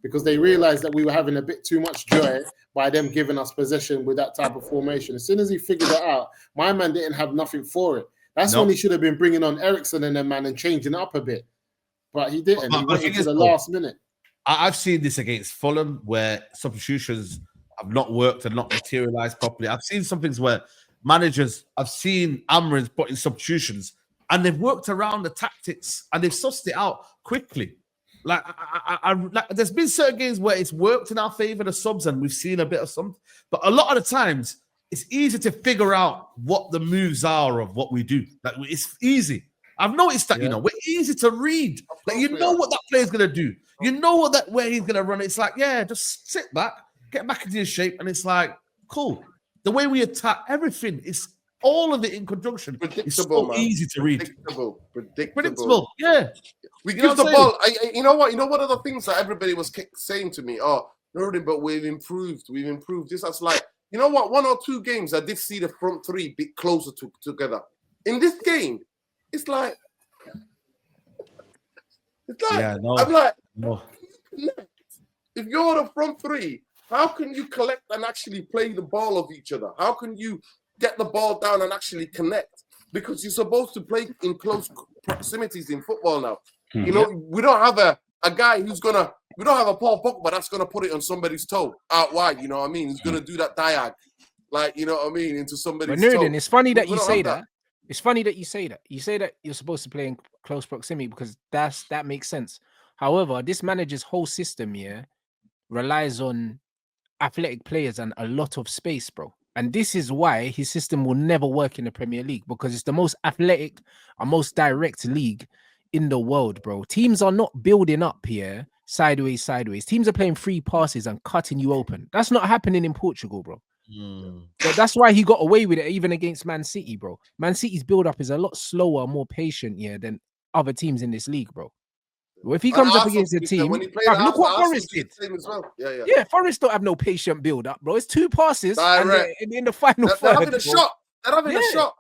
because they realized that we were having a bit too much joy by them giving us possession with that type of formation. As soon as he figured it out, my man didn't have nothing for it. That's when he should have been bringing on Ericsson and them, man, and changing it up a bit. But he didn't. He waited to the last minute. I've seen this against Fulham where substitutions have not worked and not materialized properly. I've seen some things where I've seen Amorim put in substitutions and they've worked around the tactics and they've sussed it out quickly. Like, there's been certain games where it's worked in our favor, the subs, and we've seen a bit of something. But a lot of the times, it's easy to figure out what the moves are of what we do. Like, it's easy. I've noticed that, we're easy to read. Like, you know what that player's going to do. You know where he's going to run. It's like, just sit back, get back into your shape, and it's like, cool. The way we attack everything is all of it in conjunction. It's so easy to read. Predictable. Yeah. We give the ball. You know what? You know what are the things that everybody was saying to me? Oh, Nordin, but we've improved. This. That's like, you know what? 1 or 2 games I did see the front three bit closer together. In this game, it's like I'm like, if you're the front three, how can you collect and actually play the ball of each other? How can you get the ball down and actually connect? Because you're supposed to play in close proximities in football now. You know, we don't have a guy we don't have a Paul Pogba that's going to put it on somebody's toe out wide, you know what I mean? He's going to do that diag, like, you know what I mean, into somebody's toe. It's funny that you say that. It's funny that you say that. You say that you're supposed to play in close proximity because that makes sense. However, this manager's whole system relies on athletic players and a lot of space, bro. And this is why his system will never work in the Premier League, because it's the most athletic and most direct league in the world, bro. Teams are not building up here sideways. Teams are playing free passes and cutting you open. That's not happening in Portugal, bro. So that's why he got away with it even against Man City, bro. Man City's build-up is a lot slower, more patient, than other teams in this league, bro. Well, if he comes up against a team, look what Forest did. Well. Yeah, Forest don't have no patient build-up, bro. It's 2 passes and in the final third. They're having a shot. They're having a shot.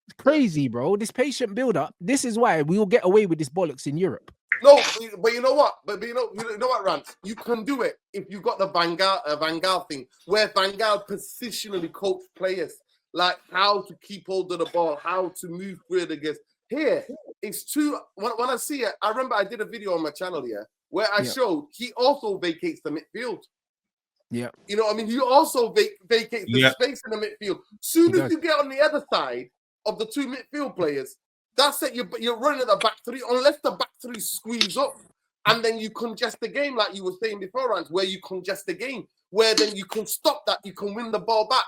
It's crazy, bro. This patient build-up. This is why we will get away with this bollocks in Europe. No, but you know what? But you know what, Rance? You can do it if you got the Van Gaal thing, where Van Gaal positionally coached players, like how to keep hold of the ball, how to move through it against. Here, it's too. When I see it, I remember I did a video on my channel where I showed he also vacates the midfield. Yeah, you know what I mean? He also vacates the space in the midfield. Soon as you get on the other side of the 2 midfield players, that's it. You're running at the back three, unless the back three squeeze up, and then you congest the game, like you were saying before, Rance, where you congest the game, where then you can stop that, you can win the ball back.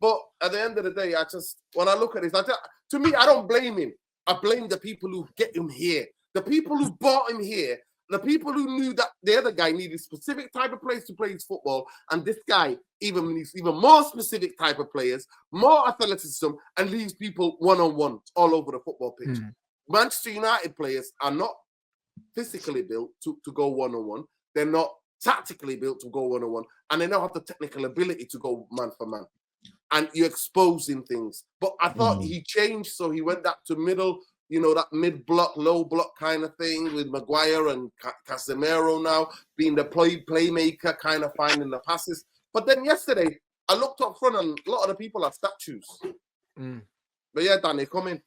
But at the end of the day, when I look at this, to me, I don't blame him. I blame the people who get him here, the people who bought him here, the people who knew that the other guy needed a specific type of players to play his football, and this guy even needs even more specific type of players, more athleticism, and leaves people one-on-one all over the football pitch. Manchester United players are not physically built to go one-on-one. They're not tactically built to go one-on-one, and they don't have the technical ability to go man for man. And you're exposing things. But I thought he changed, so he went back to middle, that mid-block, low-block kind of thing with Maguire and Casemiro now being the playmaker, kind of finding the passes. But then yesterday, I looked up front and a lot of the people are statues. But yeah, Danny, come in.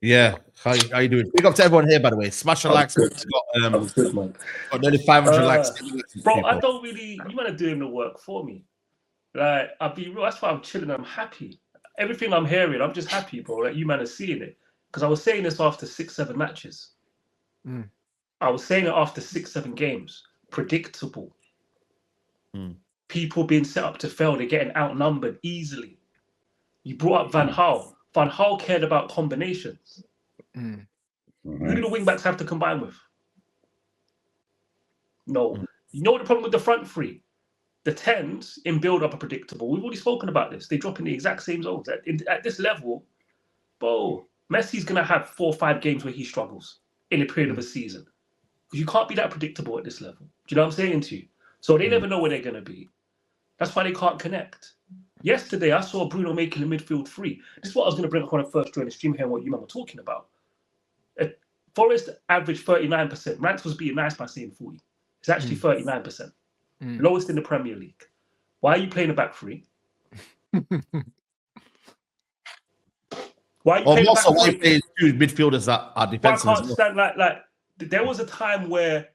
Yeah, how you doing? Big up to everyone here, by the way. Smash the likes. Got nearly 500 likes. Bro, I don't really. You want to doing the work for me? Like, I'll be real. That's why I'm chilling. I'm happy. Everything I'm hearing, I'm just happy, bro. Like, you man are seeing it. Because I was saying this after 6-7 matches. I was saying it after 6-7 games. Predictable. People being set up to fail. They're getting outnumbered easily. You brought up Van Gaal. Van Gaal cared about combinations. Who do the wing-backs have to combine with? No. You know what the problem with the front three? The 10s in build-up are predictable. We've already spoken about this. They drop in the exact same zones. At this level, bro, Messi's going to have 4 or 5 games where he struggles in a period of a season. Because you can't be that predictable at this level. Do you know what I'm saying to you? So they never know where they're going to be. That's why they can't connect. Yesterday, I saw Bruno making the midfield 3. This is what I was going to bring up on the first during the stream here and what you man were talking about. Forest averaged 39%. Rance was being nice by saying 40. It's actually 39%. Lowest in the Premier League. Why are you playing a back three? Why are you playing also, back why three? playing two midfielders that are defensive? I can't stand like there was a time where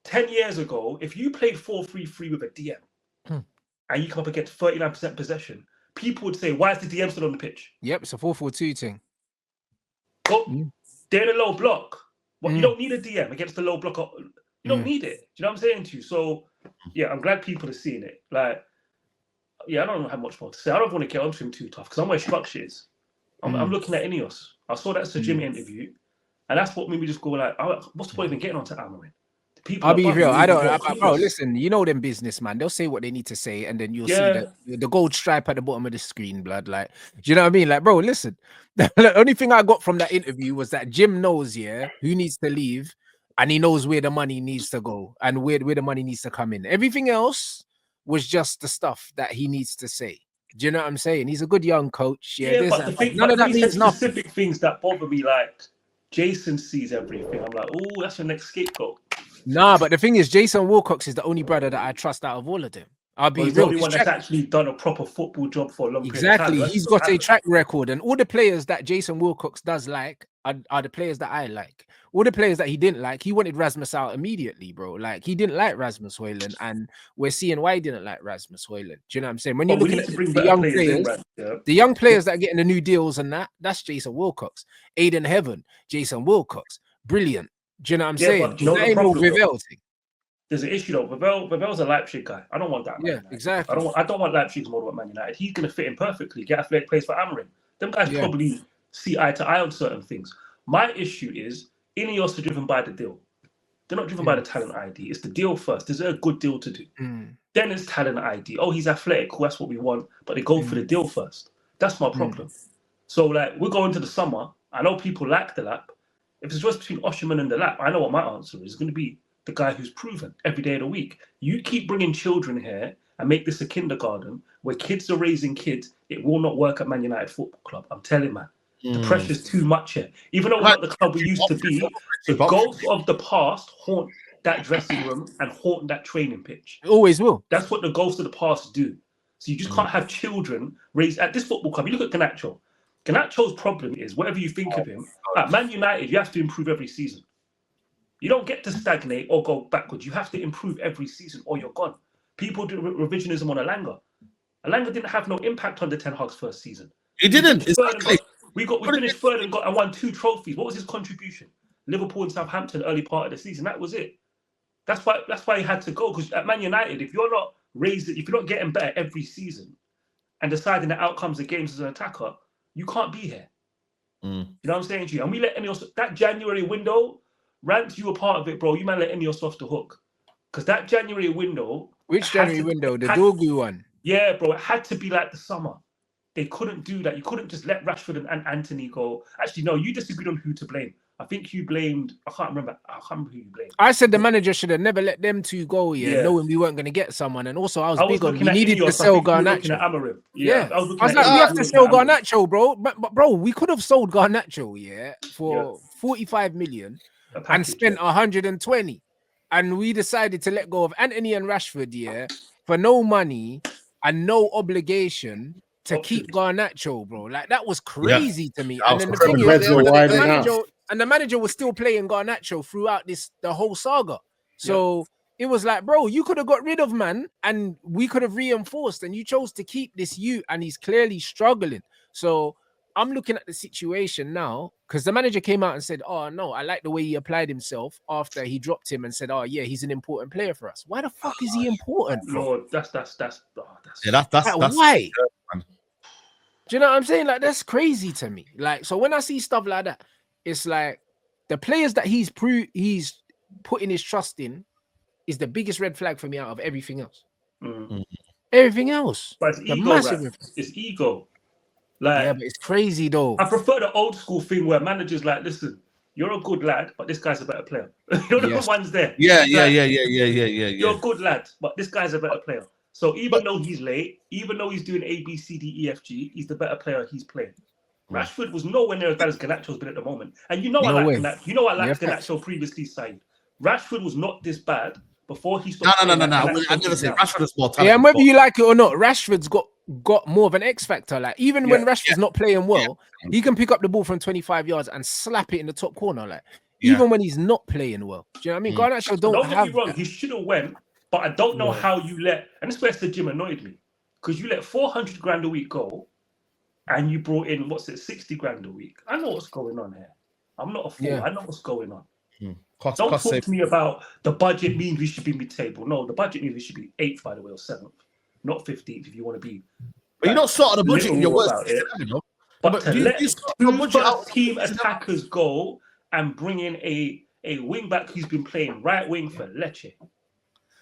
10 years ago, if you played 4-3-3 with a DM and you come up against 39% possession, people would say, why is the DM still on the pitch? Yep, it's a 4-4-2 thing. But they're in a low block. Well, you don't need a DM against the low block. You don't need it. Do you know what I'm saying to you? So, yeah, I'm glad people are seeing it. Like, yeah, I don't have much more to say. I don't want to get onto him too tough because I'm where structure is. I'm looking at INEOS. I saw that Sir Jimmy interview, and that's what made me just go like, what's the point of even getting onto Amorim? I'll be real. I don't, bro. Listen, you know them business, man. They'll say what they need to say, and then you'll see the gold stripe at the bottom of the screen, blood. Like, do you know what I mean? Like, bro, listen. The only thing I got from that interview was that Jim knows, who needs to leave, and he knows where the money needs to go and where the money needs to come in. Everything else was just the stuff that he needs to say. Do you know what I'm saying? He's a good young coach. But the thing, none of that means specific things that bother me, like Jason sees everything. I'm like, oh, that's your next scapegoat. Nah, but the thing is, Jason Wilcox is the only brother that I trust out of all of them. I'll be real. The only one that's actually done a proper football job for a long period of time. Exactly. He's got a track record, and all the players that Jason Wilcox does like are the players that I like. All the players that he didn't like, he wanted Rasmus out immediately, bro. Like, he didn't like Rasmus Højlund, and we're seeing why he didn't like Rasmus Højlund. Do you know what I'm saying? When you're looking at the young players, the young players that are getting the new deals and that's Jason Wilcox. Aiden Heaven, Jason Wilcox. Brilliant. Do you know what I'm saying? That ain't no Vivell thing. There's an issue though. Vivell's a Leipzig guy. I don't want that. Yeah, exactly. I don't want Leipzig's model at Man United. He's going to fit in perfectly. Get athletic plays for Amorim. Them guys probably see eye to eye on certain things. My issue is INEOS are driven by the deal. They're not driven by the talent ID. It's the deal first. Is there a good deal to do? Then it's talent ID. Oh, he's athletic. Well, that's what we want. But they go for the deal first. That's my problem. So, like, we're going to the summer. I know people like the lap. If it's just between Osherman and the lap, I know what my answer is. It's going to be the guy who's proven every day of the week. You keep bringing children here and make this a kindergarten where kids are raising kids. It will not work at Man United Football Club. I'm telling man. The pressure's too much here. Even though we're not the club we used to be, the ghosts of the past haunt that dressing room and haunt that training pitch. It always will. That's what the ghosts of the past do. So you just can't have children raised at this football club. You look at Garnacho. Garnacho's problem is, whatever you think of him, at Man United, you have to improve every season. You don't get to stagnate or go backwards. You have to improve every season or you're gone. People do revisionism on Alanga. Alanga didn't have no impact on the Ten Hag's first season. He didn't. We finished third and won 2 trophies. What was his contribution? Liverpool and Southampton early part of the season. That was it. That's why he had to go. Because at Man United, if you're not getting better every season and deciding the outcomes of games as an attacker, you can't be here. You know what I'm saying to you? And we let INEOS, that January window, Rant, you were part of it, bro. You might let INEOS off the hook. Because that January window. Which January window? The Dogu one. Yeah, bro. It had to be like the summer. They couldn't do that. You couldn't just let Rashford and Anthony go. Actually, no, you disagreed on who to blame. I think you blamed, I can't remember who you blamed. I said the manager should have never let them two go, knowing we weren't going to get someone. And also, I was big on, we needed to sell Garnacho. I was like, we have to sell Garnacho, bro. But bro, we could have sold Garnacho, for 45 million and spent 120. And we decided to let go of Anthony and Rashford, for no money and no obligation to keep Garnacho, bro. Like, that was crazy to me. And then the thing is, the manager was still playing Garnacho throughout the whole saga. So it was like, bro, you could have got rid of man and we could have reinforced, and you chose to keep this youth, and he's clearly struggling. So I'm looking at the situation now, because the manager came out and said, oh no, I like the way he applied himself after he dropped him and said, oh yeah, he's an important player for us. Why the fuck is he important, bro? Lord, that's why? Do you know what I'm saying? Like, that's crazy to me. Like, so when I see stuff like that, it's like the players that he's putting his trust in is the biggest red flag for me out of everything else. Everything else. But it's ego, right? It's ego. Like, yeah, but it's crazy though. I prefer the old school thing where managers like, listen, you're a good lad, but this guy's a better player. You're the ones there. Yeah. You're a good lad, but this guy's a better player. So even though he's late, even though he's doing A, B, C, D, E, F, G, he's the better player he's playing. Rashford was nowhere near as bad as Garnacho's been at the moment. And I like Garnacho previously signed. Rashford was not this bad, before he stopped. No. playing, I never say Rashford is more talented. Yeah, and whether you like it or not, Rashford's got more of an X factor. Like even when Rashford's not playing well, he can pick up the ball from 25 yards and slap it in the top corner. Like even when he's not playing well, do you know what I mean? Garnacho don't get have me wrong. that. He should have went, but I don't know how you let. And this is where the gym annoyed me because you let 400 grand a week go, and you brought in 60 grand a week. I know what's going on here. I'm not a fool. Yeah. I know what's going on. Cost Don't talk save. to me about the budget means we should be mid-table. No, the budget means we should be 8th, by the way, or 7th, not 15th if you want to be. But you're not sorting the budget in your worst about system, it. you know? But to let you sort your budget out team attackers go and bring in a wing back who's been playing right wing for Lecce.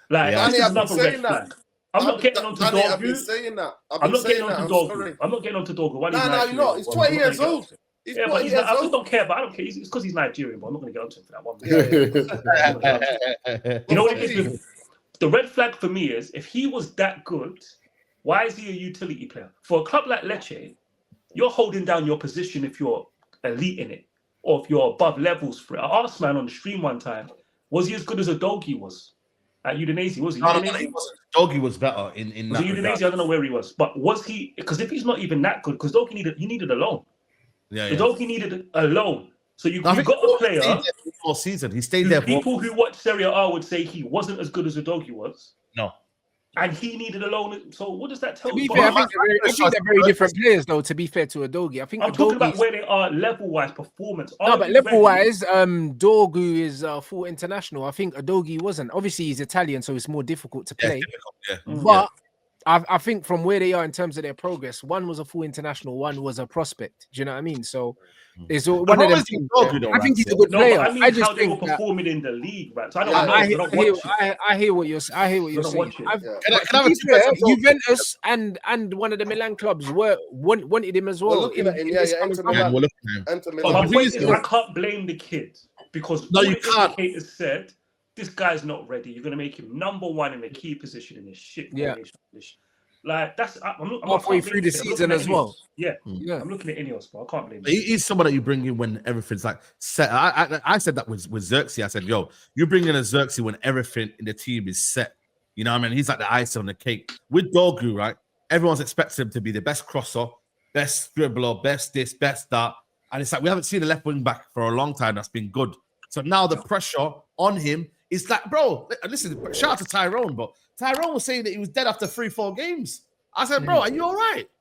Like, Danny, this is I've been another red saying that. flag. I'm not getting onto Danny, I've been Dorgu. saying that. I'm not getting onto Dorgu. I'm not getting onto Dorgu. No, you're not. He's 20 years old. Yeah, but I just don't care. But I don't care. It's because he's Nigerian. But I'm not going to get onto him for that one. You know what it is? The red flag for me is if he was that good, why is he a utility player? For a club like Lecce, you're holding down your position if you're elite in it, or if you're above levels for it. I asked man on the stream one time, was he as good as Udogie was at Udinese? Was he? No, he wasn't. Doggy was better in was that he Udinese? regard. I don't know where he was, but was he? Because if he's not even that good, because Doggy needed a loan. Yeah, Doggy needed a loan. So you got a player. For season, he stayed there. People who watch Serie A would say he wasn't as good as Udogie was. No. And he needed a loan. So what does that tell To you? be fair, I think they're very different players, though. To be fair to Udogie, I think I'm talking about where they are level-wise, performance. No, but level-wise, Dorgu is full international. I think Udogie wasn't. Obviously, he's Italian, so it's more difficult to play. But I think from where they are in terms of their progress, one was a full international, one was a prospect. Do you know what I mean? So it's one of them. I think he's a good player. I mean, I just how they were think performing in the league, right? So I don't I hear what you're saying. Juventus and one of the Milan clubs wanted him as well. We're looking at him. My point is, I can't blame the kid because no, you can't. Indicators said this guy's not ready. You're going to make him number one in a key position in this shit formation. Like that's I'm halfway through the season as well. Yeah, I'm looking at INEOS, but I can't blame him. He's someone that you bring in when everything's like set. I said that with Xerxes. I said, yo, you bring in a Xerxes when everything in the team is set. You know what I mean? He's like the icing on the cake. With Dorgu, right? Everyone's expecting him to be the best crosser, best dribbler, best this, best that. And it's like we haven't seen a left wing back for a long time that's been good. So now the pressure on him is like, bro, listen, shout out to Tyrone, but Tyrone was saying that he was dead after 3-4 games. I said, bro, are you all right?